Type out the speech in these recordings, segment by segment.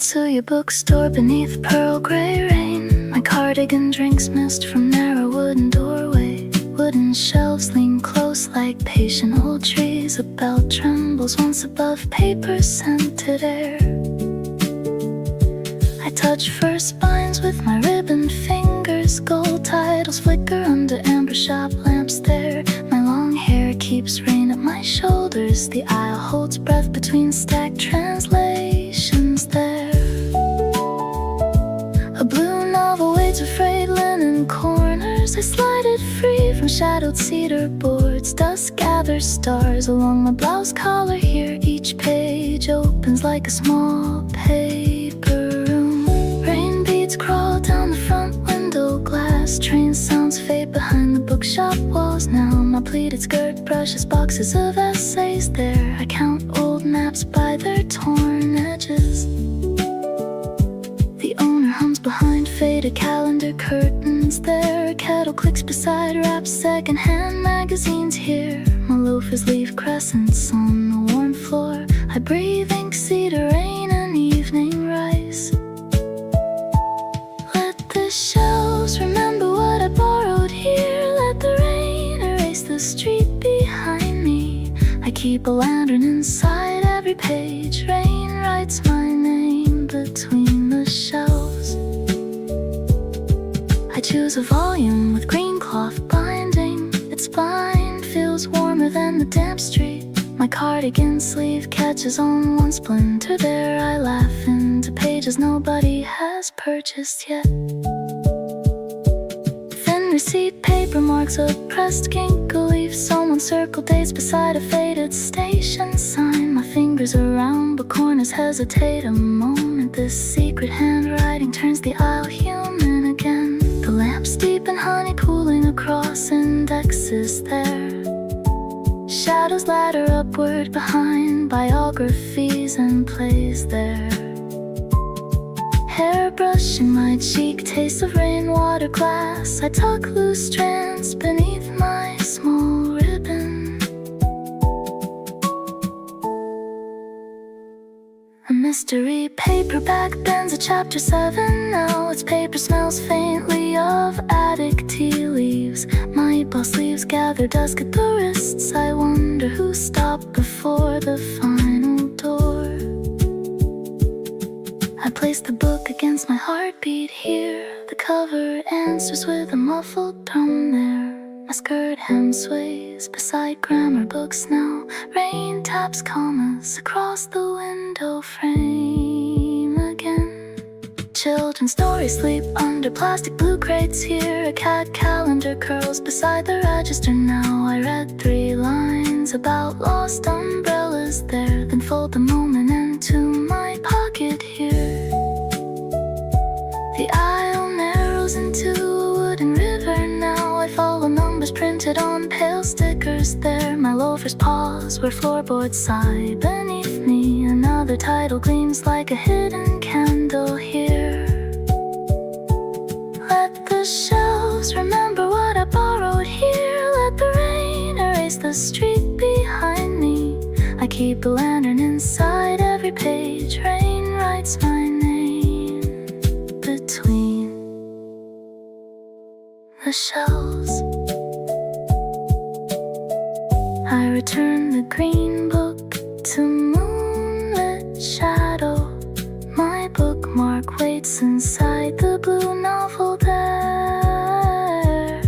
Tsuyu Bookstore beneath pearl gray rain. My cardigan drinks mist from narrow wooden doorway. Wooden shelves lean close like patient old trees. A bell trembles once above paper-scented air. I touch first spines with my ribbon fingers. Gold titles flicker under amber shop lamps there. My long hair keeps rain at my shoulders. The aisle holds breath between stacked translations there. A blue novel waits with frayed linen corners. I slide it free from shadowed cedar boards. Dust gathers stars along my blouse collar here. Each page opens like a small paper room. Rain beads crawl down the front window glass. Train sounds fade behind the bookshop walls now. My pleated skirt brushes boxes of essays there. I count old maps by their torn edges. The owner hums behind faded calendar curtains there. A kettle clicks beside wrapped second-hand magazines here. My loafers leave crescents on the warm floor. I breathe ink, cedar rain, and evening rice. Let the shelves remember what I borrowed here. Let the rain erase the street behind me. I keep a lantern inside every page. Rain writes my name between the shelves. I choose a volume with green cloth binding. Its spine feels warmer than the damp street. My cardigan sleeve catches on one splinter there. I laugh into pages nobody has purchased yet. Thin receipt paper marks a pressed ginkgo leaf. Someone circled dates beside a faded station sign. My fingers are round but corners hesitate a moment. This secret handwriting turns the aisle human again. The lamps deep in honey pooling across indexes there. Shadows ladder upward behind biographies and plays there. Hair brushing my cheek, taste of rainwater glass. I tuck loose strands beneath my small ribbon. A mystery paperback bends at chapter 7 now. Its paper smells faintly of attic tea leaves. My ball sleeves gather dusk at the wrists. I wonder who stopped before the final door. I place the book against my heartbeat here. The cover answers with a muffled drum there. My skirt hem sways beside grammar books now. Rain taps commas across the window frame again. Children's stories sleep under plastic blue crates here. A cat calendar curls beside the register now. I read 3 lines about lost umbrellas there, then fold the moment into my pocket here. The aisle narrows into a wooden river now. I follow numbers printed on pale stickers there. My loafers pause where floorboards sigh beneath me. Another title gleams like a hidden candle here. Let the shelves remember what I borrowed here. Let the rain erase the street behind me. I keep a lantern inside every page. Rain writes my name between the shelves. I return the green book to moonlit shadow. My bookmark waits inside the blue novel there.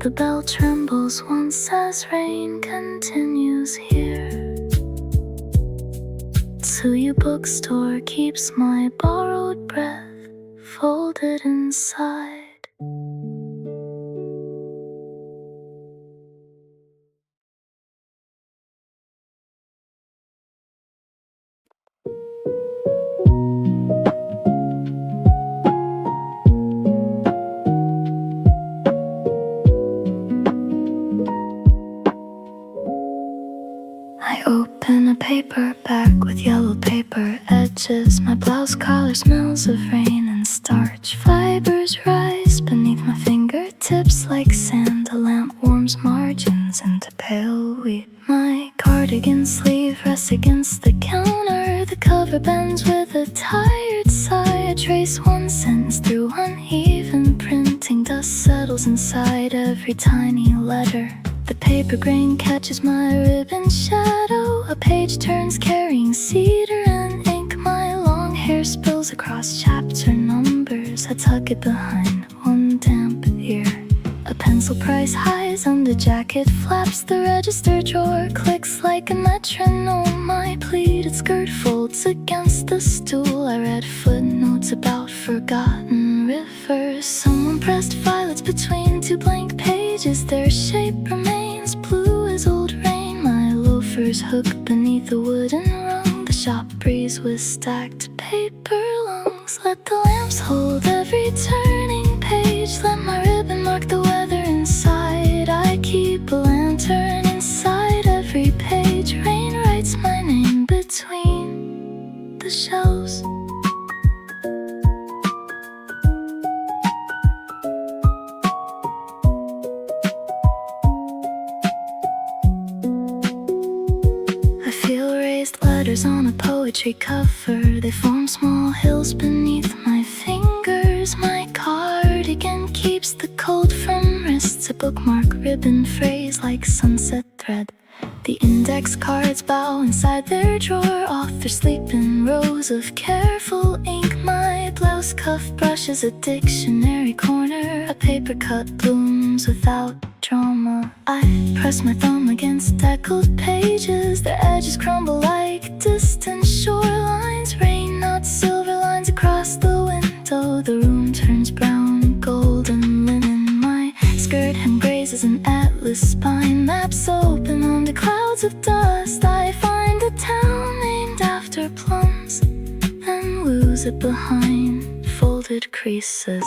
The bell trembles once as rain continues here. Tsuyu Bookstore keeps my borrowed breath folded inside. I open a paperback with yellow paper edges. My blouse collar smells of rain and starch. Fibers rise beneath my fingertips like sand. A lamp warms margins into pale wheat. My cardigan sleeve rests against the counter. The cover bends with a tired trace one sentence through uneven printing. Dust settles inside every tiny letter. The paper grain catches my ribbon shadow. A page turns carrying cedar and ink. My long hair spills across chapter numbers. I tuck it behind one damp ear. A pencil price hides under jacket flaps. The register drawer clicks like a metronome. My pleated skirt folds against the stool. I read footnotes about forgotten rivers. Someone pressed violets between two blank pages. Their shape remains blue as old rain. My loafers hook beneath a wooden rung. The shop breeze with stacked paper lungs. Let the lamps hold every turning page. Let my ribbon mark the weather inside. I keep a lantern inside every page. Rain writes my name between the shelves. I feel raised letters on a poetry cover. They form small hills beneath my fingers. My cardigan keeps the cold from wrists. A bookmark ribbon phrase like sunset thread. The index cards bow inside their drawer. Authors sleep in rows of careful ink. My blouse cuff brushes a dictionary corner. A paper cut blooms without drama. I press my thumb against deckled pages. Their edges crumble like distant shorelines. Rain not silver lines across the window. The room turns brown, golden linen. My skirt hem grazes an atlas spine. Maps open under clouds of dust. I find a town named after plums and lose it behind folded creases.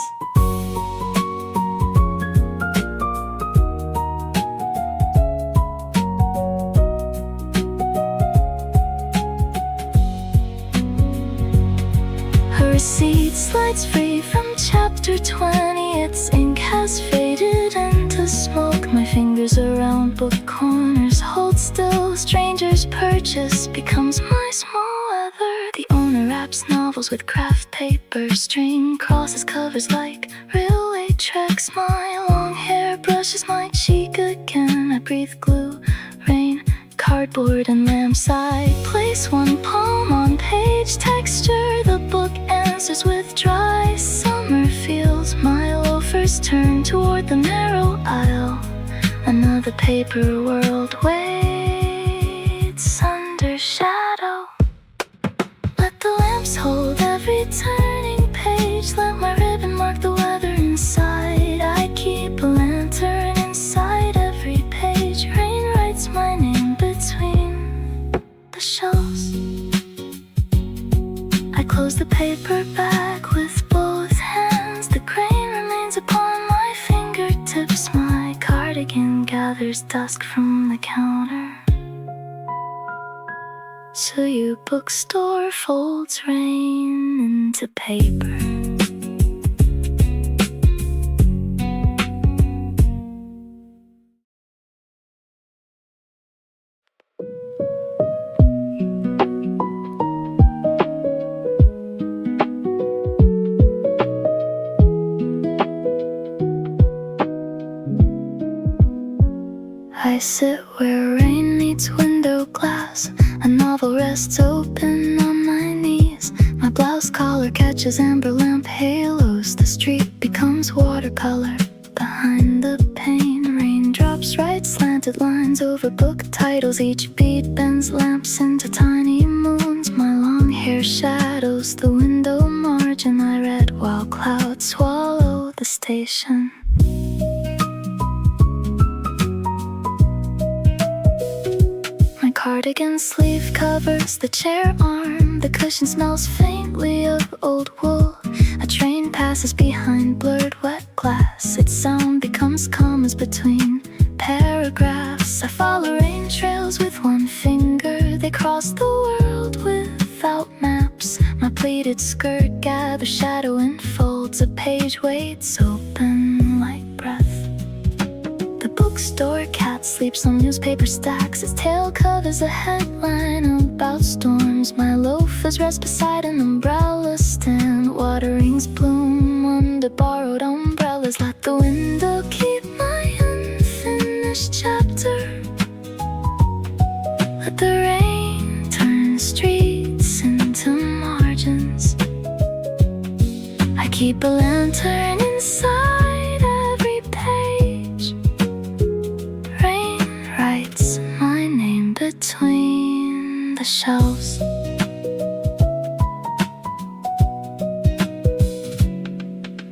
Receipt slides free from chapter 20. Its ink has faded into smoke. My fingers around book corners hold still. Strangers' purchase becomes my small weather. The owner wraps novels with craft paper. String crosses covers like railway tracks. My long hair brushes my cheek again. I breathe glue, rain, cardboard and lamps. I place one palm on page texture. The book answers with dry summer feels. My loafers turn toward the narrow aisle. Another paper world waits under shadow. Let the lamps hold every turning page. Let my ribbon mark the weather inside. I keep a lantern inside every page. Rain writes my name between the shelves. I close the paperback with both hands. The grain remains upon my fingertips. My cardigan gathers dusk from the counter. Tsuyu Bookstore folds rain into paper. I sit where rain meets window glass. A novel rests open on my knees. My blouse collar catches amber lamp halos. The street becomes watercolor behind the pane. Raindrops write slanted lines over book titles. Each beat bends lamps into tiny moons. My long hair shadows the window margin. I read while clouds swallow the station. Cardigan sleeve covers the chair arm. The cushion smells faintly of old wool. A train passes behind blurred wet glass. Its sound becomes commas between paragraphs. I follow rain trails with one finger. They cross the world without maps. My pleated skirt gathers shadow and folds. A page waits open like breath. The book bookstore cat sleeps on newspaper stacks. His tail covers a headline about storms. My loafers rest beside an umbrella stand. Water rings bloom under borrowed umbrellas. Let the window keep my unfinished chapter. Let the rain turn streets into margins. I keep a lantern inside every page. Rain writes my name between the shelves.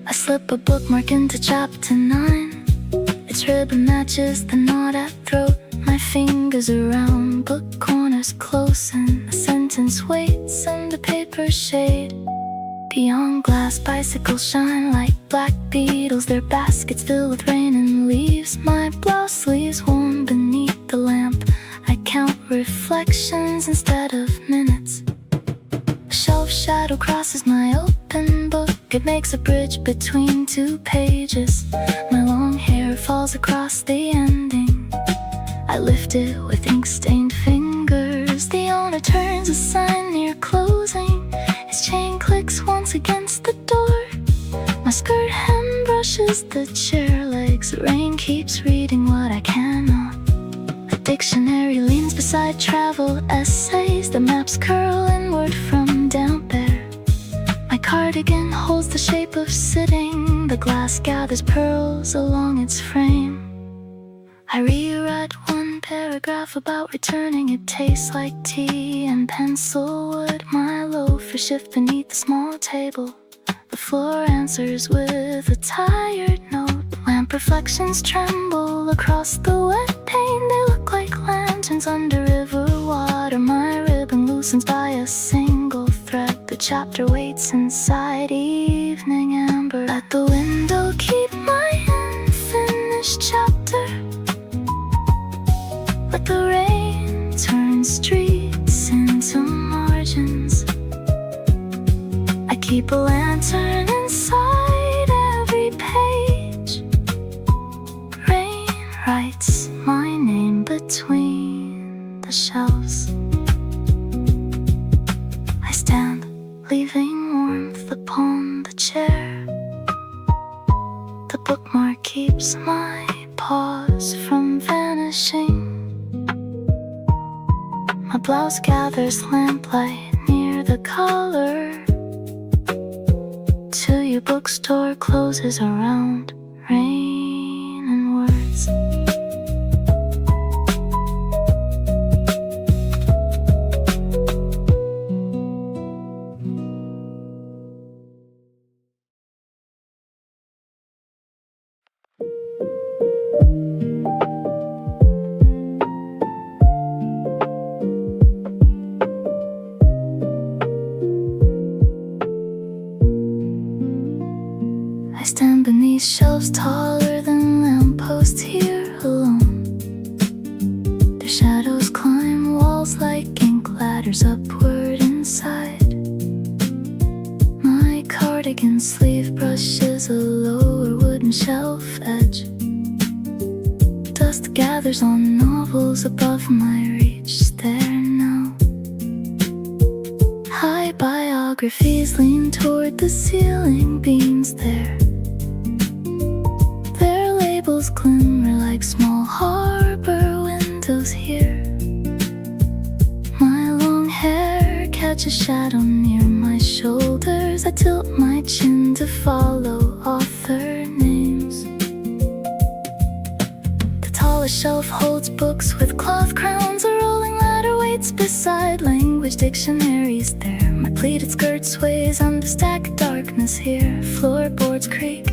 I slip a bookmark into chapter 9. Its ribbon matches the knot at throat. My fingers around book corners close, and the sentence waits under paper shade. Beyond glass, bicycles shine like black beetles. Their baskets fill with rain and leaves. My blouse sleeves warm beneath the lamp. I count reflections instead of minutes. A shelf shadow crosses my open book. It makes a bridge between two pages. My long hair falls across the ending. I lift it with ink-stained fingers. The owner turns a sign near closing. His chain clicks once against the door. My skirt hem brushes the chair legs. Rain keeps reading what I cannot. A dictionary leans beside travel essays. The maps curl inward from damp air. My cardigan holds the shape of sitting. The glass gathers pearls along its frame. I reread one paragraph about returning. It tastes like tea and pencil wood. My loafers shift beneath the small table. The floor answers with a tired note. Lamp reflections tremble across the wet pane. They look like lanterns under river water. My ribbon loosens by a single thread. The chapter waits inside evening amber. Let the window keep my unfinished chapter. Let the rain turn streets into margins. I keep a lantern inside every page. Rain writes my name between the shelves. I stand, leaving warmth upon the chair. The bookmark keeps my paws from vanishing. My blouse gathers lamplight near the collar. Tsuyu Bookstore closes around rain and words. I stand beneath shelves taller than lampposts here alone. Their shadows climb walls like ink ladders upward inside. My cardigan sleeve brushes a lower wooden shelf edge. Dust gathers on novels above my reach. There now. High biographies lean toward the ceiling beams there. Their labels glimmer like small harbor windows here. My long hair catches shadow near my shoulders. I tilt my chin to follow author names. The tallest shelf holds books with cloth crowns. A rolling ladder waits beside language dictionaries there. My pleated skirt sways under stacked darkness here. Floorboards creak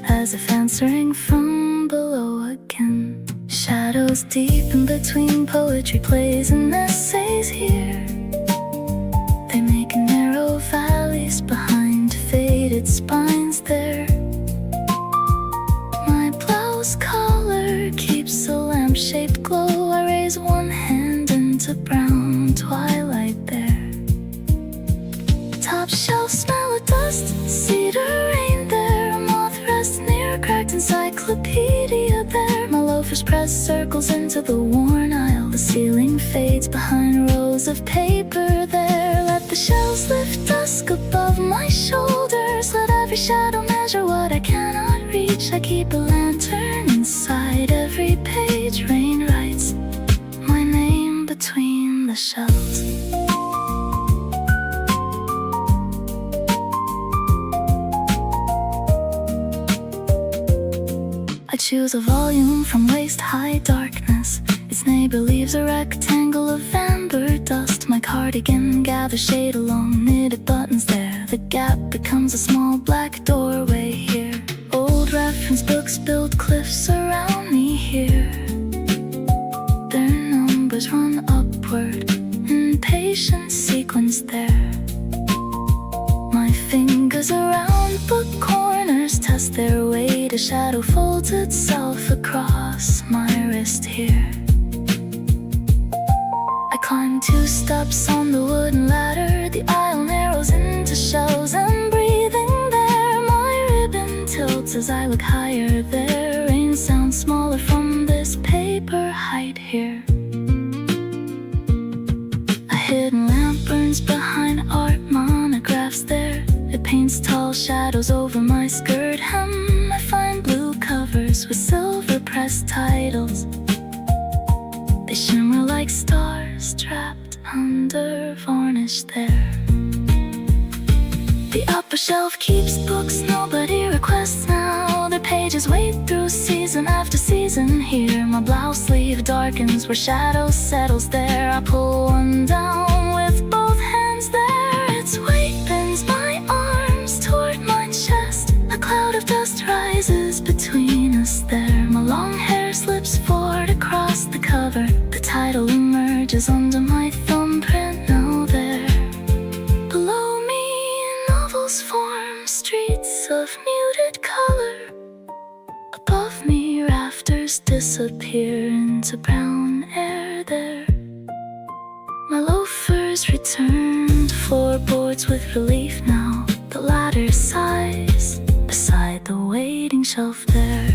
as if answering from below again. Shadows deepen between poetry plays and essays here. They make narrow valleys behind faded spines there. My blouse collar keeps a lamp-shaped glow. I raise one hand into brown twilight there. Top shelf smell of dust, cedar rain there. A moth rests near a cracked encyclopedia there. My loafers loafers press circles into the worn aisle. The ceiling fades behind rows of paper there. Let the shelves lift dusk above my shoulders. Let every shadow measure what I cannot reach. I keep a lantern inside every page. Rain writes my name between the shelves. I choose a volume from waist-high darkness. Its neighbor leaves a rectangle of amber dust. My cardigan gathers shade along knitted buttons there. The gap becomes a small black doorway here. Old reference books build cliffs around me here. Their numbers run upward in patient sequence there. My fingers around book corners test their weight. A shadow folds itself across my wrist here. I climb 2 steps on the wooden ladder. The aisle narrows into shelves. I'm breathing there. My ribbon tilts as I look higher there. Rain sounds smaller from this paper height here. A hidden lamp burns behind art monographs there. It paints tall shadows over my skirt hem. I find blue covers with silver pressed titles. They shimmer like stars trapped under varnish there. The upper shelf keeps books nobody requests now. The pages wait through season after season here. My blouse sleeve darkens where shadow settles there. I pull one down with both hands there. Its weight bends my arms toward my chest. A cloud of dust rises between us there. My long hair slips forward across the cover. The title emerges under my thumbprint now there. Below me, novels form streets of muted color. Above me, rafters disappear into brown air there. My loafers return to floorboards with relief now. The ladder sighs beside the waiting shelf there.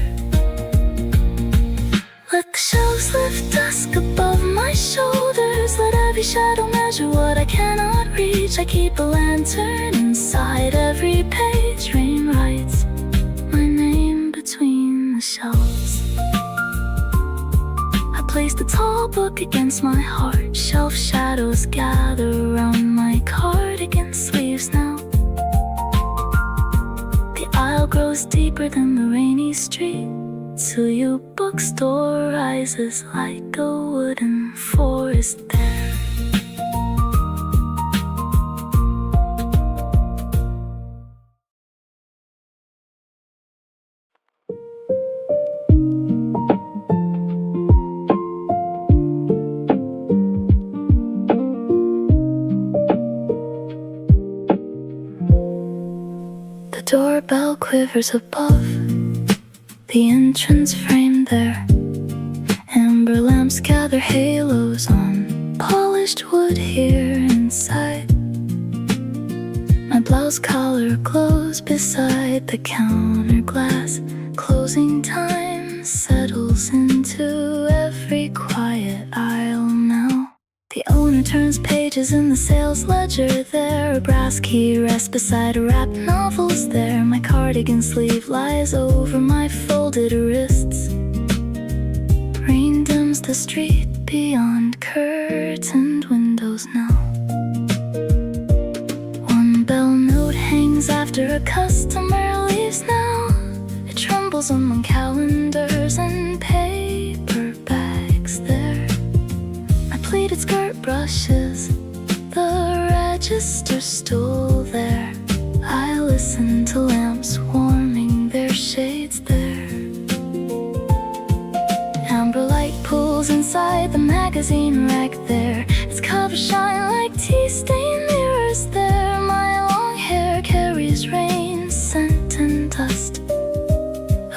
Let the shelves lift dusk above my shoulders. Let every shadow measure what I cannot reach. I keep a lantern inside every page. Rain writes my name between the shelves. I place the tall book against my heart. Shelf shadows gather around my cardigan sleeves now. The aisle grows deeper than the rainy street. Tsuyu Bookstore rises like a wooden forest there. The doorbell quivers above the entrance frame there. Amber lamps gather halos on polished wood here inside. My blouse collar glows beside the counter glass. Closing time settles into every quiet aisle now. The owner turns pages in the sales ledger there. A brass key rests beside wrapped novels there. My cardigan sleeve lies over my folded wrists. Rain dims the street beyond curtained windows now. One bell note hangs after a customer leaves now. It trembles among calendars and paper bags there. My pleated skirt brushes the register stool there. I listen to lamps warming their shades there. Amber light pools inside the magazine rack there. Its covers shine like tea-stained mirrors there. My long hair carries rain, scent and dust.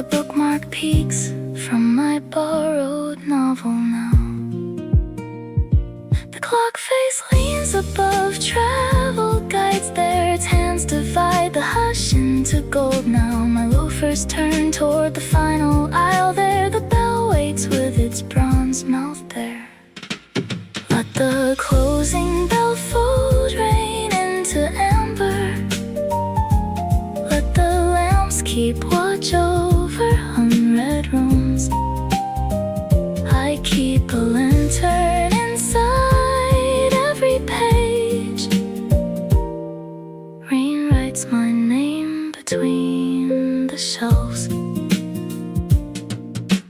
A bookmark peeks from my borrowed novel now. The clock face leans above travel guides there. Its hands divide the hush into gold now. My loafers turn toward the final aisle there. The bell waits waits with its bronze mouth there. Let the closing bell fold rain into amber. Let the lamps keep watch over unread rooms. I keep a lantern inside every page. Rain writes my name between the shelves.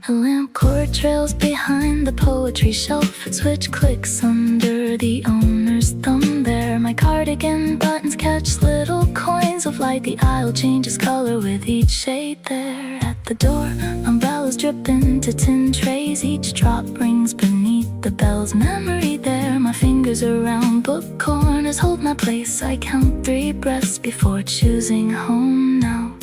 A lamp cord trails behind the poetry shelf. Switch clicks under the owner's thumb there. My cardigan buttons catch little coins of light. The aisle changes color with each shade there. At the door, umbrellas drip into tin trays. Each drop rings beneath the bell's memory there. My fingers around book corners hold my place. I count 3 breaths before choosing home now.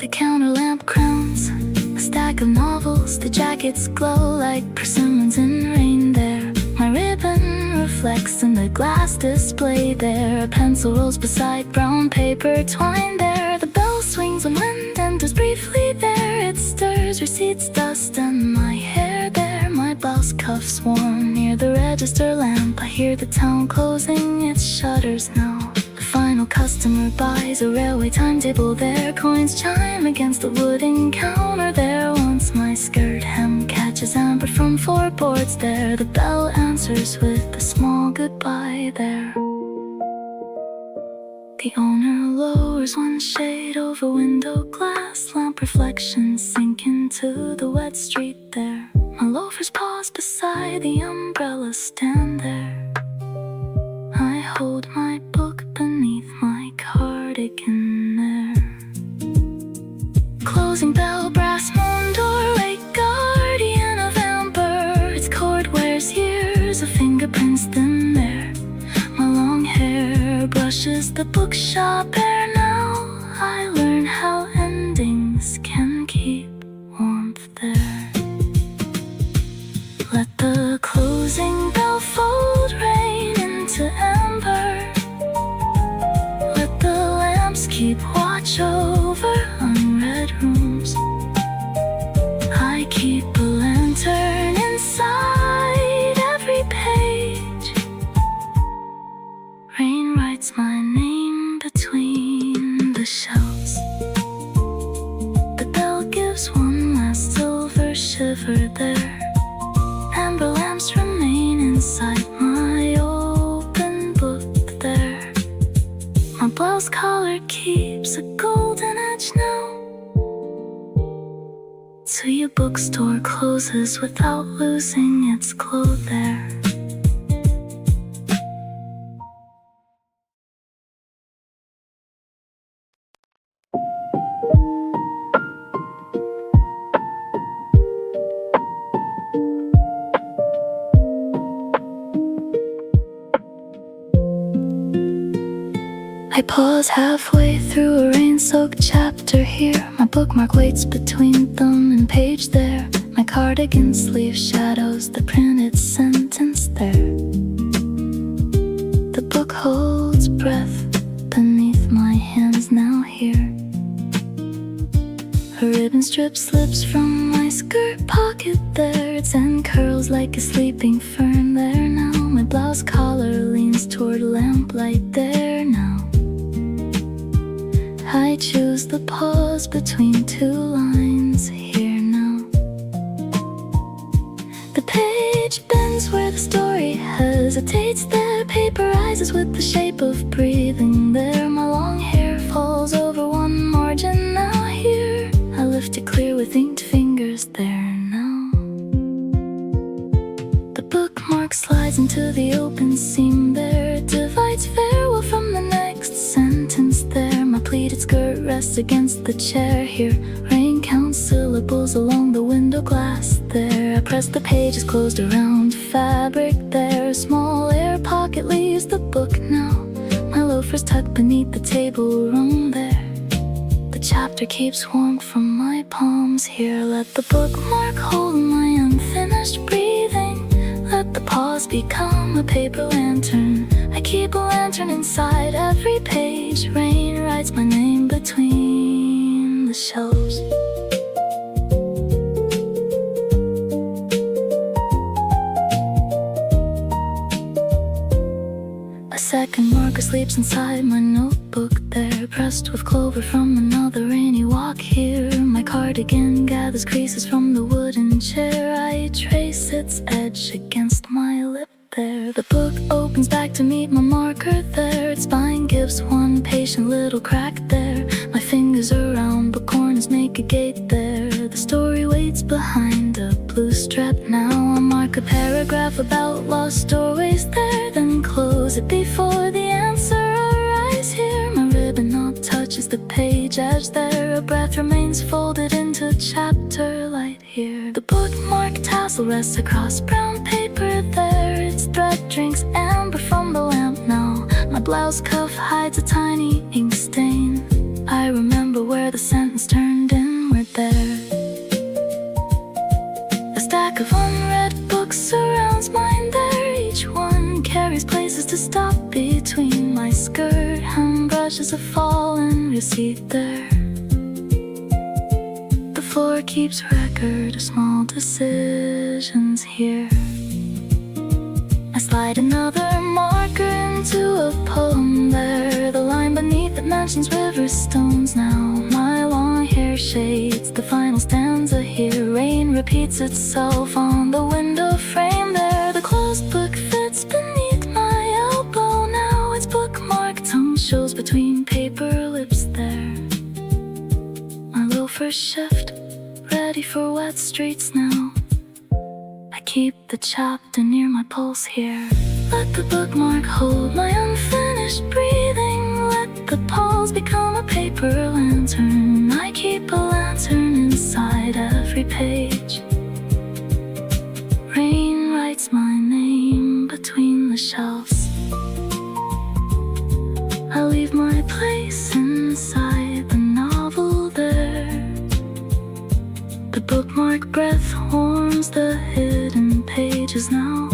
The counter lamp crowns a stack of novels. The jackets glow like persimmons in rain there. My ribbon reflects in the glass display there. A pencil rolls beside brown paper twine there. The bell swings when wind enters briefly there. It stirs receipts, dust, and my hair there. My blouse cuffs warm near the register lamp. I hear the town closing its shutters now. Final customer buys a railway timetable there. Coins chime against the wooden counter there. Once my skirt hem catches amber from 4 boards there. The bell answers with a small goodbye there. The owner lowers one shade over window glass. Lamp reflections sink into the wet street there. My loafers pause beside the umbrella stand there. I hold my book beneath my cardigan there. Closing bell, brass moon doorway, guardian of amber. Its cord wears years of fingerprints thin there. My long hair brushes the bookshop air now. I learn how endings can keep warmth there. Let the closing bell fold rain into amber. Let the lamps keep watch over unread rooms. I keep a lantern inside every page. Rain writes my name between the shelves. The bell gives one last silver shiver there. Amber lamps remain inside my open book there. My blouse collar keeps a golden edge now. Tsuyu Bookstore closes without losing its glow there. I pause halfway through a rain-soaked chapter here. My bookmark waits between thumb and page there. My cardigan sleeve shadows the printed sentence there. The book holds breath beneath my hands now here. A ribbon strip slips from my skirt pocket there. Its end curls like a sleeping fern there now. My blouse collar leans toward lamplight there now. I choose the pause between 2 lines here now. The page bends where the story hesitates there. Paper rises with the shape of breathing there. My long hair falls over one margin now here. I lift it clear with inked fingers there now. The bookmark slides into the open seam there. It divides farewell from the next sentence there. My pleated skirt rests against the chair here. Rain counts syllables along the window glass there. I press the pages closed around fabric there. A small air pocket leaves the book now. My loafers tucked beneath the table rung there. The chapter keeps warmth from my palms here. Let the bookmark hold my unfinished breathing. Let the pause become a paper lantern. I keep a lantern inside every page. Rain writes my name between the shelves. sleeps inside my notebook there, pressed with clover from another rainy walk here. My cardigan gathers creases from the wooden chair. I trace its edge against my lip there. The book opens back to meet my marker there. Its spine gives one patient little crack there. My fingers around book corners make a gate there. The story waits behind a blue strap now. I mark a paragraph about lost doorways there, then close it before the answer arrives here. My ribbon knot touches the page edge there. A breath remains folded into chapter light here. The bookmark tassel rests across brown paper there. Its thread drinks amber from the lamp now. My blouse cuff hides a tiny ink stain. I remember where the sentence turned inward there. A stack of unread books surrounds mine there. Each one carries places to stop between my skirt hem. Brushes a fallen receipt there. The floor keeps record of small decisions here. I slide another marker into a poem there. The line beneath it mentions river stones now. My long hair shades the final stanza here. Rain repeats itself on the window frame there. The closed book fits beneath my elbow now. Its bookmark tongue shows between paper lips there. My loafers shift, ready for wet streets now. I keep the chapter near my pulse here. Let the bookmark hold my unfinished breathing. Let the pause become a paper lantern. I keep a lantern inside every page. Rain writes my name between the shelves. I leave my place inside the novel there. The bookmark breath warms the hidden pages now.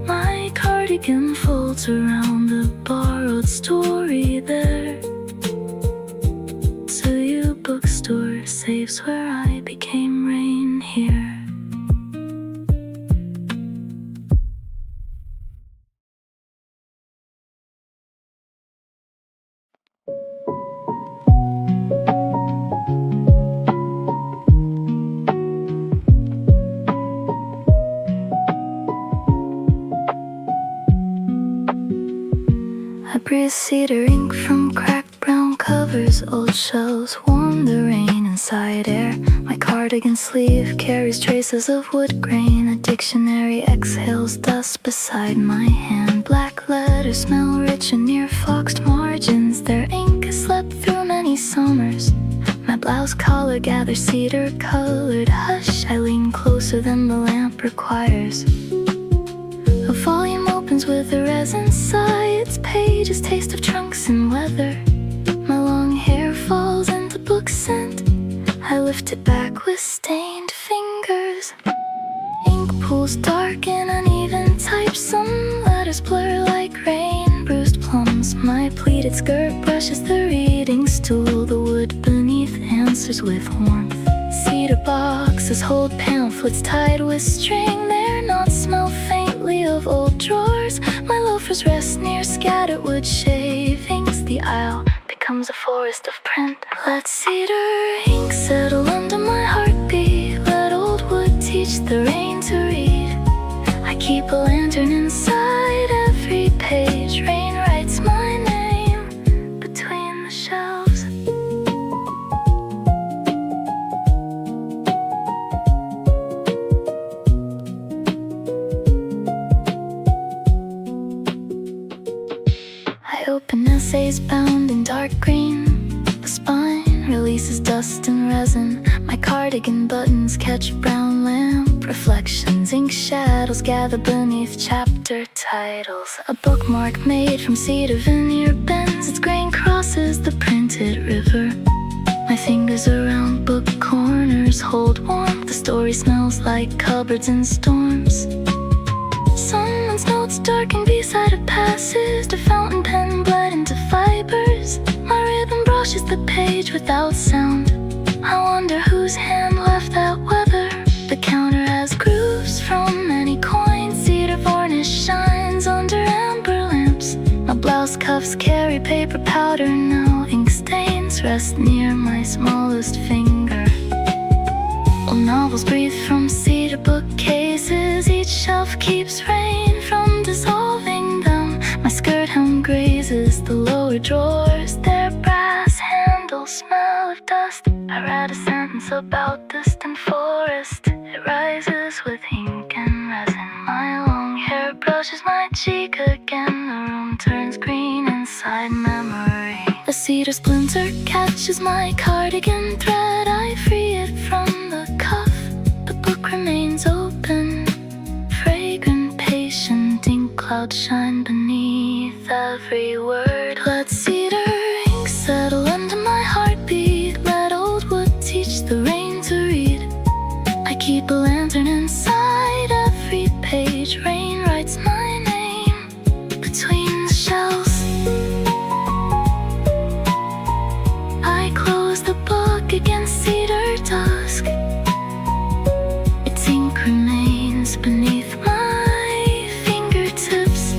My cardigan folds around the borrowed story there. Tsuyu Bookstore saves where I became rain here. I breathe cedar ink from cracked brown covers. Old shelves warm the rain inside air. My cardigan sleeve carries traces of wood grain. A dictionary exhales dust beside my hand. Black letters smell rich and near foxed margins. Their ink has slept through many summers. My blouse collar gathers cedar-colored hush. I lean closer than the lamp requires. A volume opens with a resin sigh. Its pages taste of trunks and leather. My long hair falls into book scent. I lift it back with stained fingers. Ink pools dark in uneven types. Some letters blur like rain, bruised plums. My pleated skirt brushes the reading stool. The wood beneath answers with warmth. Cedar boxes hold pamphlets tied with string. Their knots smell faintly of old drawers. My loafers rest near scattered wood shavings. The aisle becomes a forest of print. Let cedar ink settle under my heartbeat. Let old wood teach the rain to read. I keep a lantern inside every page. Rain writes my name between the shelves. I open essays bound in dark green. The spine releases dust and resin. My cardigan buttons catch brown lamp reflections. Ink shadows gather beneath chapter titles. A bookmark made from cedar veneer bends. Its grain crosses the printed river. My fingers around book corners hold warmth. The story smells like cupboards in storms. Someone's notes darken beside a passage. The fountain pen bled into fibers. My ribbon brushes the page without sound. I wonder whose hand left that weather. The counter has grooves from many coins. Cedar varnish shines under amber lamps. stains rest near my smallest finger. Old novels breathe from cedar bookcases. Each shelf keeps rain from dissolving them. My skirt hem grazes the lower drawers. Their brass handles smell of dust. I read a sentence about distant forest. It rises with ink and resin. My long hair brushes my cheek again. The room turns green inside memory. A cedar splinter catches my cardigan thread. I free it from the cuff. The book remains open. Fragrant, patient, ink clouds shine beneath every word. Let cedar ink settle into my heartbeat. Let old wood teach the rain to read. I keep a lantern inside every page. Rain writes my name between the shells. I close the book against cedar dusk. Its ink remains beneath my fingertips.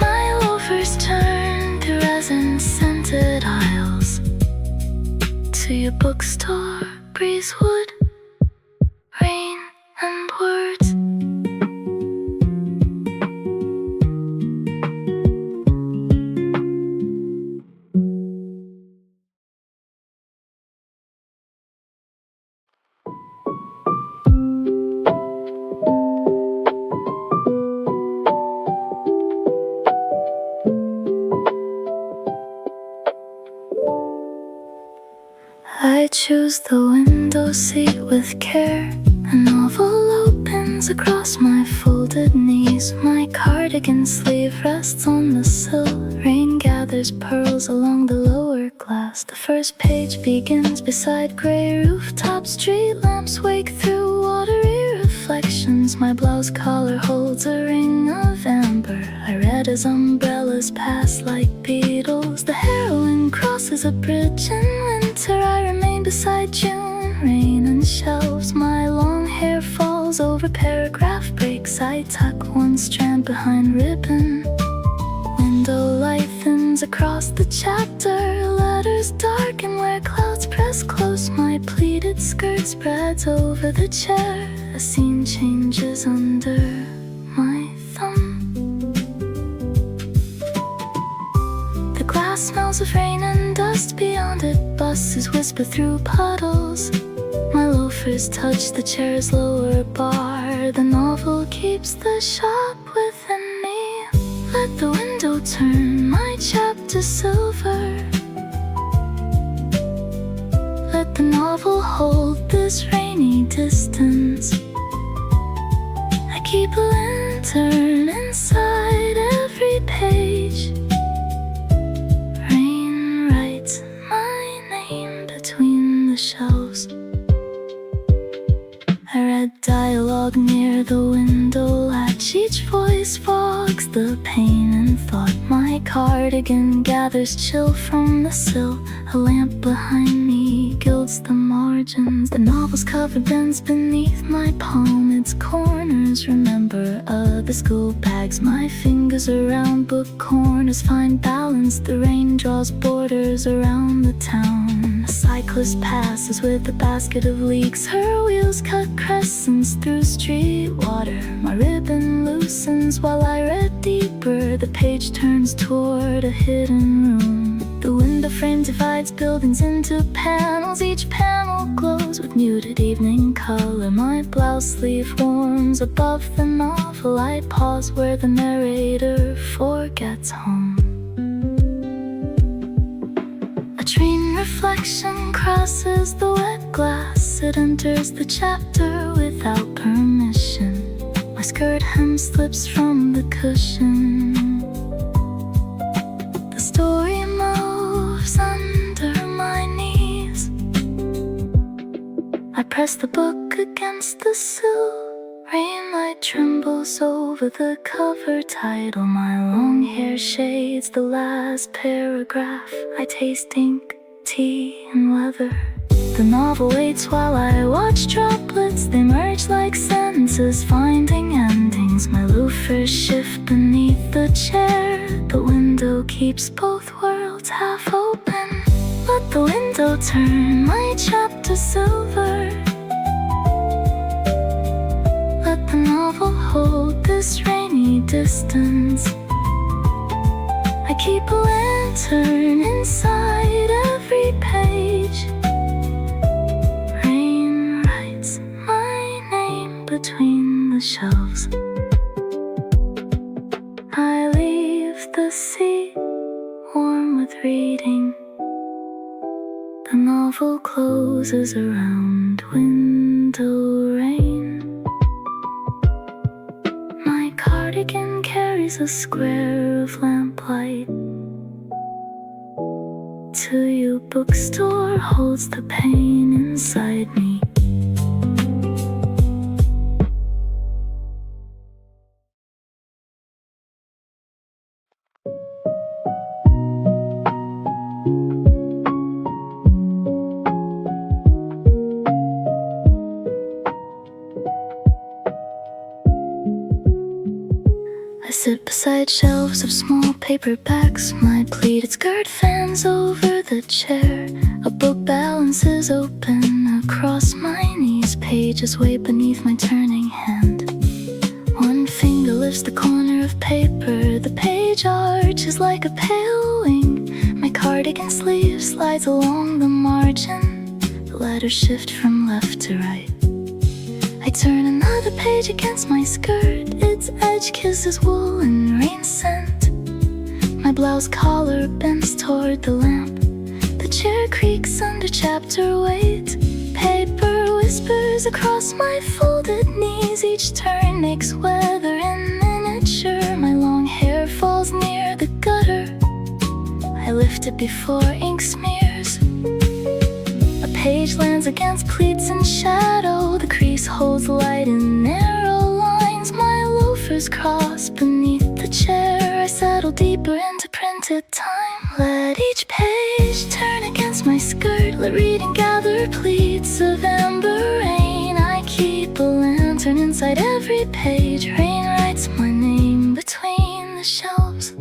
My loafers turn to resin-scented aisles. Tsuyu Bookstore, breeze, wood, rain, and words. I choose the window seat with care. A novel opens across my folded knees. My cardigan sleeve rests on the sill. Rain gathers pearls along the lower glass. The first page begins beside gray rooftops. Street lamps wake through watery reflections. My blouse collar holds a ring of amber. I read as umbrellas pass like beetles. The heroine crosses a bridge in winter. I remain beside June, rain and shelves. My long hair falls over paragraph breaks. I tuck one strand behind ribbon. Window light thins across the chapter. Letters darken where clouds press close. My pleated skirt spreads over the chair. A scene changes under my thumb. The glass smells of rain and dust beyond it. Buses whisper through puddles. My loafers touch the chair's lower bar. The novel keeps the shop within me. Let the window turn my chapter silver. Let the novel hold this rainy distance. I keep a lantern inside every page. Rain writes my name between the shelves. I read dialogue near the window latch. Each voice fogs the pain and thought. My cardigan gathers chill from the sill. A lamp behind me gilds the margins. The novel's cover bends beneath my palm. Its corners remember other school bags. My fingers around book corners find balance. The rain draws borders around the town. A cyclist passes with a basket of leaks. Her wheels cut crescents through street water. My ribbon loosens while I read deeper. The page turns toward a hidden room. The window frame divides buildings into panels. Each panel glows with muted evening color. My blouse sleeve warms above the novel. I pause where the narrator forgets home. A dream reflection crosses the wet glass. It enters the chapter without permission. My skirt hem slips from the cushion. The story moves under my knees. I press the book against the sill. Rainlight trembles over the cover title. My long hair shades the last paragraph. I taste ink, tea, and leather. The novel waits while I watch droplets. They merge like sentences, finding endings. My loafers shift beneath the chair. The window keeps both worlds. holds half open. Let the window turn my chapter silver. Let the novel hold this rainy distance. I keep a lantern inside every page. Rain writes my name between the shelves. I leave the sea warm with reading. The novel closes around window rain. My cardigan carries a square of lamplight. Tsuyu Bookstore holds the pain inside me. I sit beside shelves of small paperbacks. My pleated skirt fans over the chair. A book balances open across my knees. Pages way beneath my turning hand. One finger lifts the corner of paper. The page arches like a pale wing. My cardigan sleeve slides along the margin. The letters shift from left to right. I turn another page against my skirt. Its edge kisses wool and rain scent. My blouse collar bends toward the lamp. The chair creaks under chapter weight. Paper whispers across my folded knees. Each turn makes weather in miniature. My long hair falls near the gutter. I lift it before ink smears. A page lands against pleats and shadow. The crease holds light in narrow lines. My loafers cross beneath the chair. I settle deeper into printed time. Let each page turn against my skirt. Let reading gather pleats of amber rain. I keep a lantern inside every page. Rain writes my name between the shelves.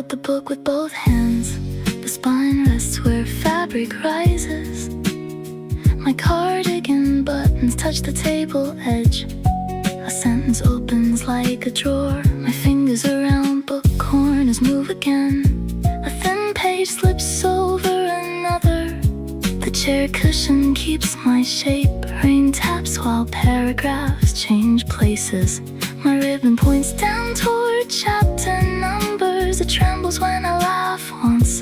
The book with both hands. The spine rests where fabric rises. My cardigan buttons touch the table edge. A sentence opens like a drawer. My fingers around book corners move again. A thin page slips over another. The chair cushion keeps my shape. Rain taps while paragraphs change places. My ribbon points down toward chapter numbers. It trembles when I laugh once.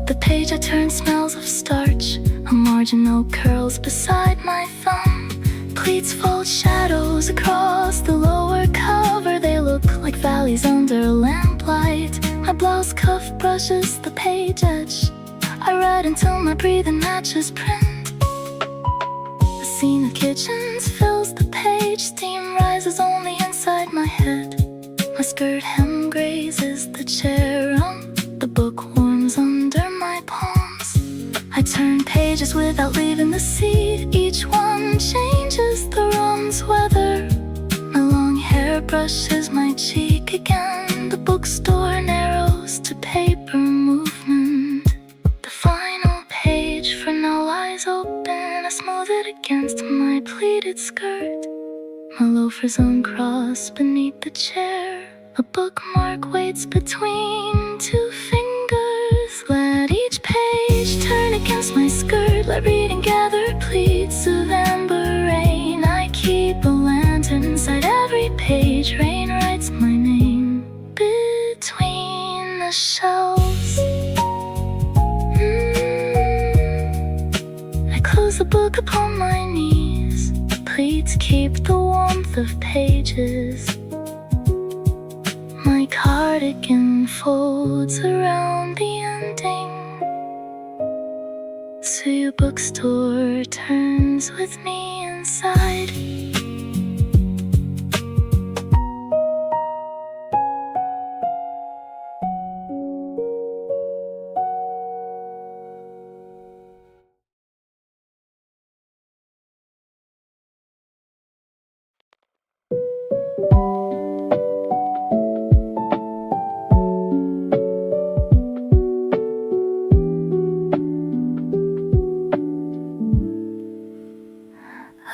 The page I turn smells of starch. A marginal curls beside my thumb. Pleats fold shadows across the lower cover. They look like valleys under lamplight. My blouse cuff brushes the page edge. I read until my breathing matches print. The scene of kitchens fills the page. Steam rises only inside my head. My skirt hem grazes the chair rung. The book warms under my palms. I turn pages without leaving the seat. Each one changes the room's weather. My long hair brushes my cheek again. The bookstore narrows to paper movement. The final page for now lies open. I smooth it against my pleated skirt. My loafers uncross beneath the chair. A bookmark waits between two fingers. Let each page turn against my skirt. Let reading gather pleats of amber rain. I keep a lantern inside every page. Rain writes my name between the shelves. I close the book upon my knees. Pleats keep the warmth of pages. My cardigan folds around the ending. Tsuyu Bookstore turns with me inside.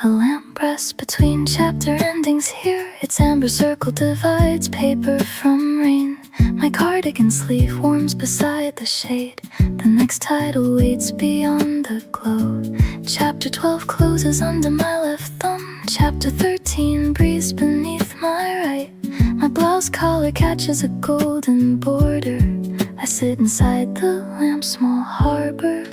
A lamp rests between chapter endings here. Its amber circle divides paper from rain. My cardigan sleeve warms beside the shade. The next title waits beyond the glow. Chapter 12 closes under my left thumb. Chapter 13 breathes beneath my right. My blouse collar catches a golden border. I sit inside the lamp's small harbor.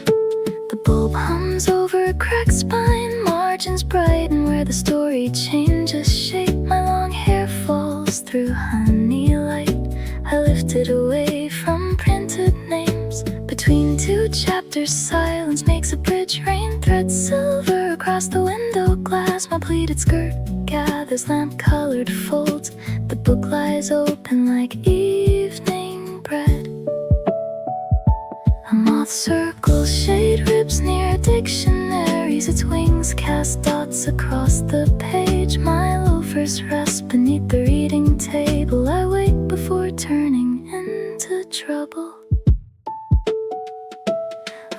The bulb hums over a cracked spine. Margins brighten where the story changes shape. My long hair falls through honey light. I lift it away from printed names. Between two chapters, silence makes a bridge. Rain threads silver across the window glass. My pleated skirt gathers lamp-colored folds. The book lies open like evening bread. A moth circles shade ribs near dictionaries. Its wings cast dots across the page. My loafers rest beneath the reading table. I wait before turning into trouble.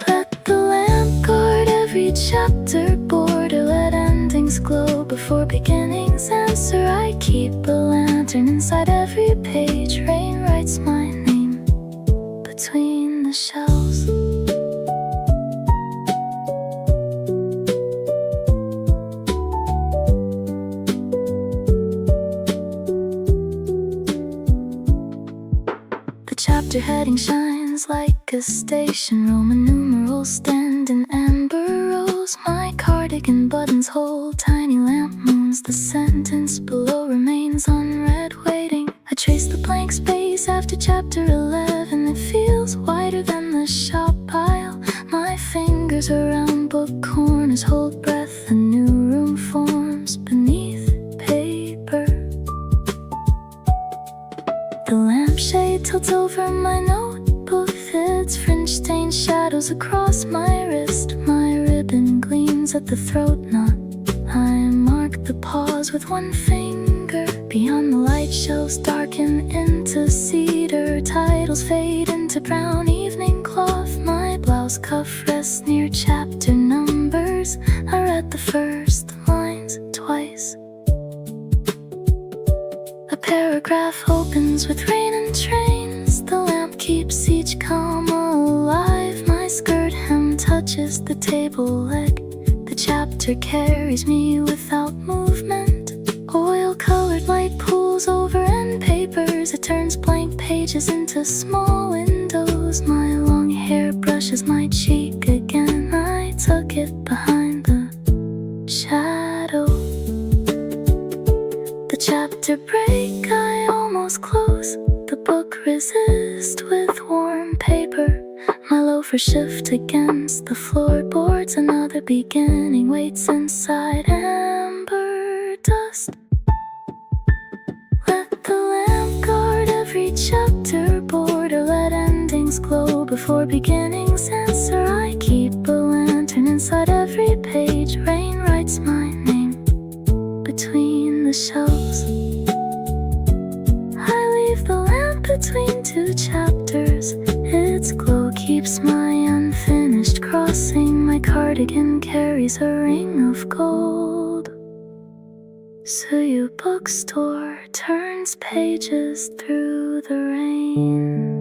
Let the lamp guard every chapter border. Let endings glow before beginnings answer. I keep a lantern inside every page. Rain writes my name between the shelves. The chapter heading shines like a station. Roman numerals stand in amber rows. My cardigan buttons hold tiny lamp moons. The sentence below remains unread, waiting. I trace the blank space after chapter 11. It feels wider than the shop aisle. My fingers around book corners hold breath. A new room forms beneath paper. The lampshade tilts over my notebook. Its fringe stains shadows across my wrist. My ribbon gleams at the throat knot. I mark the pause with one finger. Beyond the light, shelves darken into cedar. Titles fade into brown evening cloth. My blouse cuff rests near chapter numbers. I read the first lines twice. A paragraph opens with rain and trains. The lamp keeps each comma alive. My skirt hem touches the table leg. The chapter carries me without movement. Oil-colored light pools over end papers. It turns blank pages into small windows. My long hair brushes my cheek again. I tuck it behind the shadow. The chapter break, I almost close. The book resist with warm paper. My loafers shift against the floorboards. Another beginning waits inside amber dust. Let the lamp guard every chapter border. Let endings glow before beginnings answer. I keep a lantern inside every page. Rain writes my name between the shelves. I leave the lamp between two chapters. Its glow keeps my unfinished crossing. My cardigan carries a ring of gold. Tsuyu Bookstore turns pages through the rain.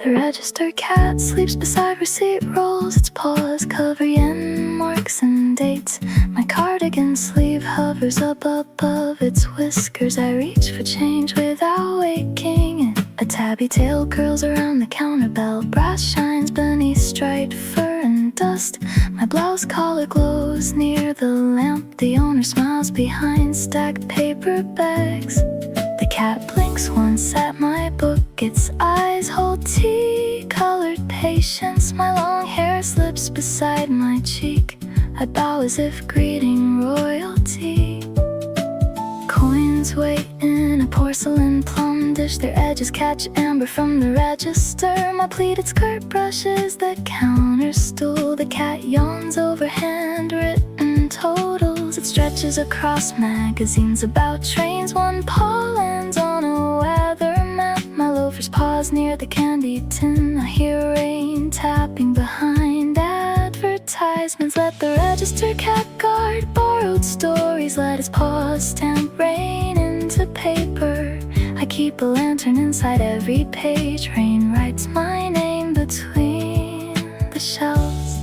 The registered cat sleeps beside receipt rolls. Its paws cover yen marks and dates. My cardigan sleeve hovers up above its whiskers. I reach for change without waking it. A tabby tail curls around the counter belt. Brass shines beneath striped fur and dust. My blouse collar glows near the lamp. The owner smiles behind stacked paper bags. The cat blinks once at my book. Its eyes hold tea-colored patience. My long hair slips beside my cheek. I bow as if greeting royalty. Coins coins wait in a porcelain plum dish. Their edges catch amber from the register. My pleated skirt brushes the counter stool. The cat yawns over handwritten totals. It stretches across magazines about trains. One paw lands on a weather map. My loafers pause near the candy tin. I hear rain tapping behind advertisements. Let the register cat guard borrowed stories. Let his paws stamp rain into paper. I keep a lantern inside every page. Rain writes my name between the shelves.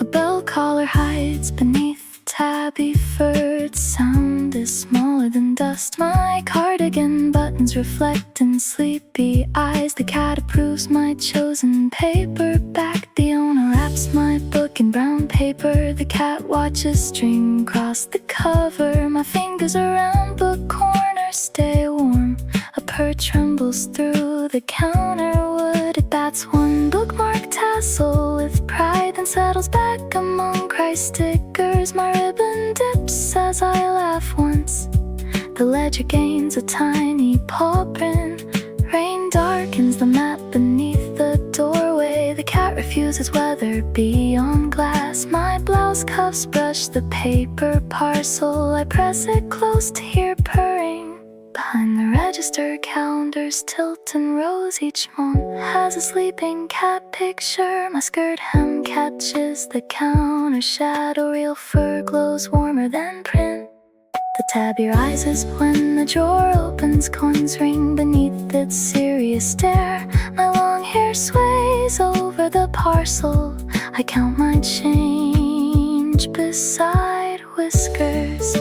A bell collar hides beneath tabby fur. Its sound is smaller than dust. My cardigan buttons reflect in sleepy eyes. The cat approves my chosen paperback. The owner wraps my book in brown paper. The cat watches string cross the cover. My fingers around book corners stay warm. A purr trembles through the counter wood. It bats one bookmark tassel with pride, then settles back among Christ stickers. My ribbon dips as I laugh once. The ledger gains a tiny paw print. Rain darkens the map beneath the doorway. The cat refuses weather beyond glass. My blouse cuffs brush the paper parcel. I press it close to hear purring. Behind the register, calendars tilt in rows. Each month has a sleeping cat picture. My skirt hem catches the counter shadow. Real fur glows warmer than print. The tabby rises when the drawer opens. Coins ring beneath its serious stare. My long hair sways over the parcel. I count my change beside whiskers.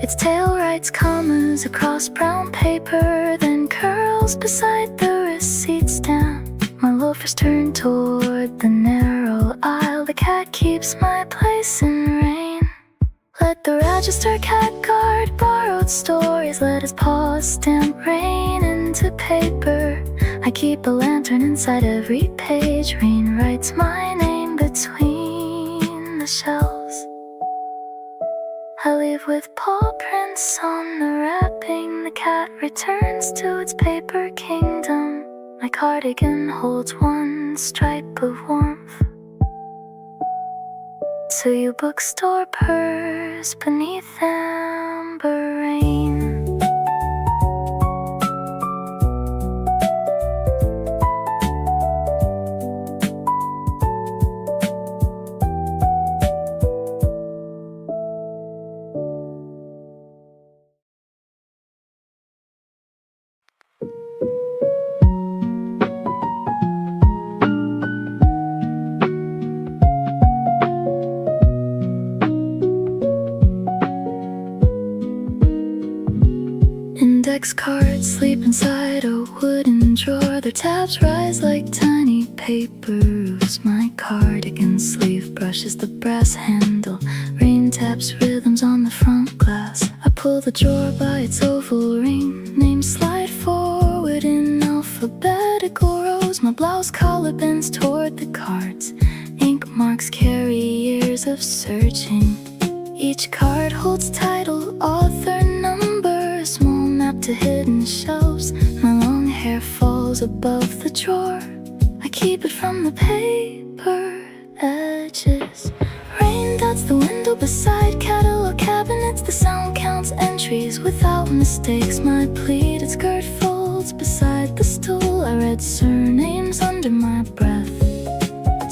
Its tail writes commas across brown paper, then curls beside the receipt stamp. My loafers turn toward the narrow aisle. The cat keeps my place in rain. Let the register cat guard borrowed stories. Let his paws stamp rain into paper. I keep a lantern inside every page. Rain writes my name between the shelves. I leave with paw prints on the wrapping. The cat returns to its paper kingdom. My cardigan holds one stripe of warmth. Tsuyu Bookstore purrs beneath amber rain. Index cards sleep inside a wooden drawer. Their tabs rise like tiny paper roofs. My cardigan sleeve brushes the brass handle. Rain taps rhythms on the front glass. I pull the drawer by its oval ring. Names slide forward in alphabetical rows. My blouse collar bends toward the cards. Ink marks carry years of searching. Each card holds title, author, number. A small map to hidden shelves. My long hair falls above the drawer. I keep it from the paper edges. Rain dots the window beside catalog cabinets. The sound counts entries without mistakes. My pleated skirt folds beside the stool. I read surnames under my breath.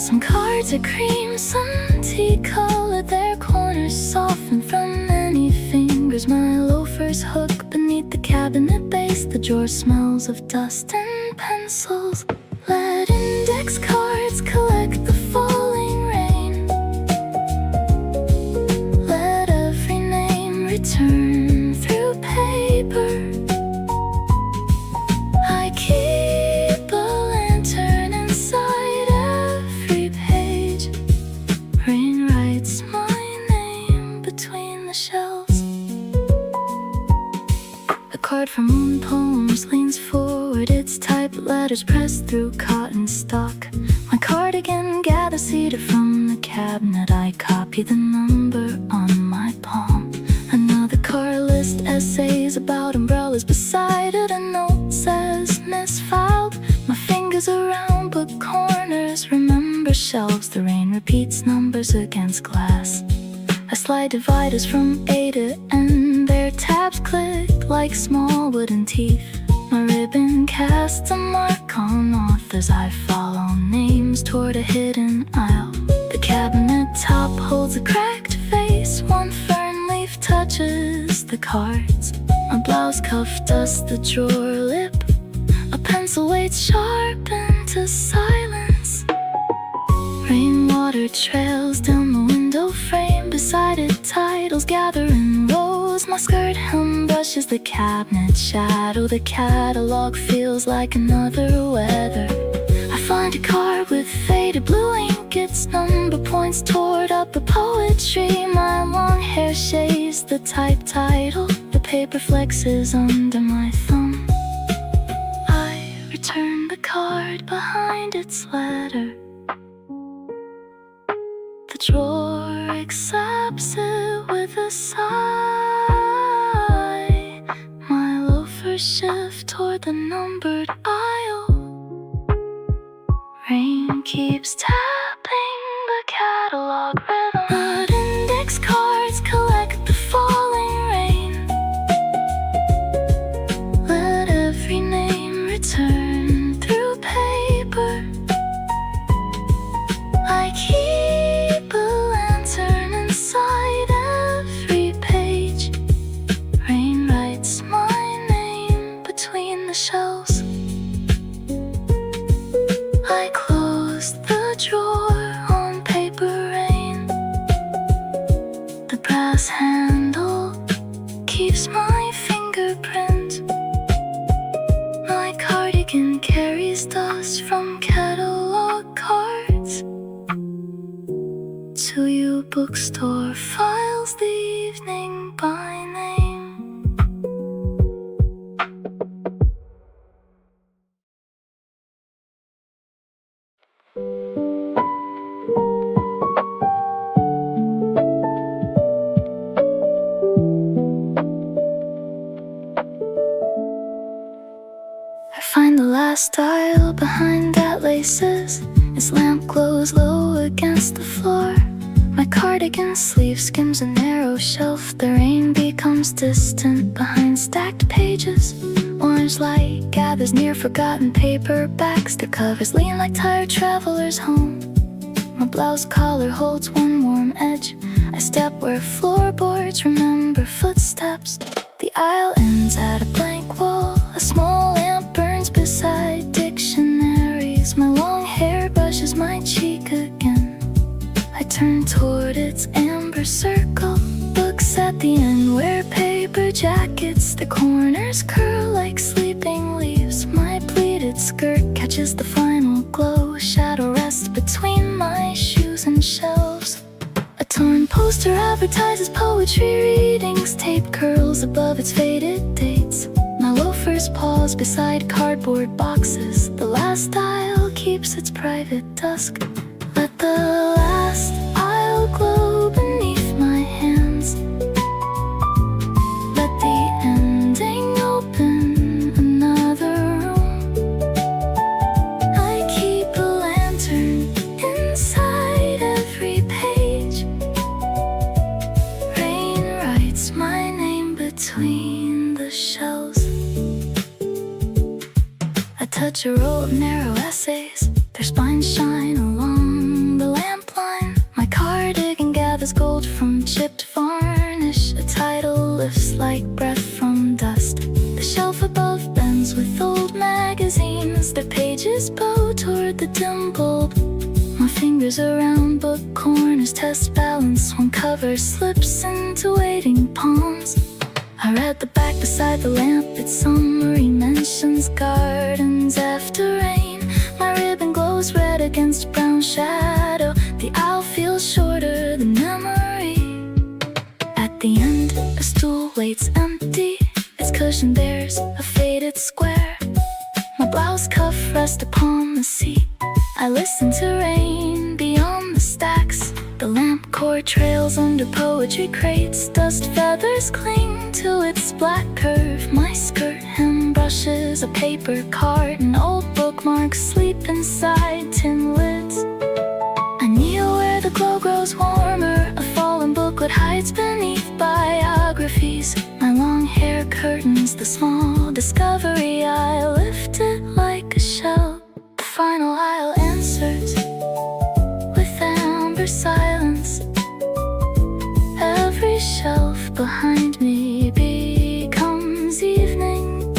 Some cards are cream, some tea-colored. Their corners soften from many fingers. My loafers hook beneath the cabinet base. The drawer smells of dust and pencils. Let index cards collect the falling rain. Let every name return through paper. I keep a lantern inside every page. Rain writes my name between the shelves. The card for moon poems leans forward, its typed letters pressed through cotton stock. My cardigan gathers cedar from the cabinet. I copy the number on my palm. Another card list essays about umbrellas beside it. A note says misfiled. My fingers around book corners remember shelves. The rain repeats numbers against glass. I slide dividers from A to N. Their tabs click like small wooden teeth. My ribbon casts a mark on authors. I follow names toward a hidden aisle. The cabinet top holds a cracked face. One fern leaf touches the cards. My blouse cuff dusts the drawer lip. A pencil waits sharp into silence. Rainwater trails down the window frame. Beside it, titles gather in rows. My skirt hem brushes the cabinet shadow. The catalog feels like another weather. I find a card with faded blue ink. Its number points toward upper poetry. My long hair shades the type title. The paper flexes under my thumb. I return the card behind its letter. The drawer accepts it with a sigh. My loafers shift toward the numbered aisle. Rain keeps tapping the catalog rhythm. But index cards collect the falling rain. Let every name return through paper. I keep a lantern inside every page. Rain writes my name between the shelves. I close the drawer on paper rain. The brass handle keeps my fingerprint. My cardigan carries dust from catalog cards. Tsuyu Bookstore files the evening by name. I find the last dial behind that laces. Its lamp glows low against the floor. My cardigan sleeve skims a narrow shelf. The rain becomes distant behind stacked pages. Orange light gathers near forgotten paperbacks. Their covers lean like tired travelers home. My blouse collar holds one warm edge. I step where floorboards remember footsteps. The aisle ends at a blank wall. A small lamp burns beside dictionaries. My long hair brushes my cheek again. I turn toward its amber circle. Books at the end wear paper jackets. The corners curl like sleeping leaves. My pleated skirt catches the final glow. A shadow rests between my shoes and shelves. A torn poster advertises poetry readings. Tape curls above its faded dates. My loafers pause beside cardboard boxes. The last aisle keeps its private dusk. Let the last aisle glow beneath my hands. Let the ending open another room. I keep a lantern inside every page. Rain writes my name between the shelves. I touch a row of narrow essays. Their spines shine along the lamp line. My cardigan gathers gold from chipped varnish. A title lifts like breath from dust. The shelf above bends with old magazines. Their pages bow toward the dim bulb. My fingers around book corners test balance. One cover slips into waiting palms. I read the back beside the lamp. Its summary mentions gardens after rain. My ribbon glows red against brown shadow. The aisle feels shorter than memory. At the end, a stool waits empty. Its cushion bears a faded square. My blouse cuff rests upon the seat. I listen to rain beyond the stacks. The lamp cord trails under poetry crates. Dust feathers cling to its black curve. My skirt hem brushes a paper carton. Old bookmarks sleep inside tin lids. I kneel where the glow grows warmer. A fallen booklet hides beneath biographies. My long hair curtains the small discovery. I lift it like a shell. The final aisle answers with amber silence. Every shelf behind me becomes evening.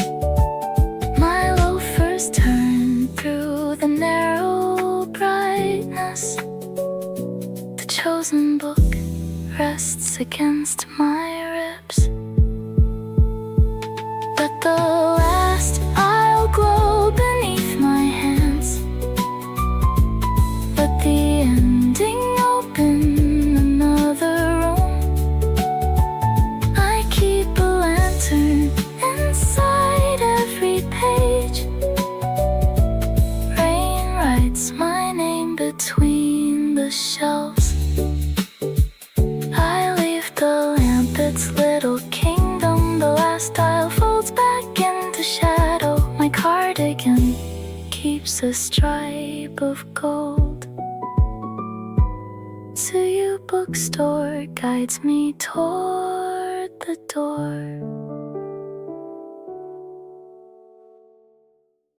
My loafers turn through the narrow brightness. The chosen book rests against my ribs. But the last I'll glow beneath my hands. Let the ending open another room. I keep a lantern inside every page. Rain writes my name between the shelves. I leave the lamp its little kingdom. The last aisle folds back into shadow. My cardigan keeps a stripe of gold. Tsuyu Bookstore guides me toward the door.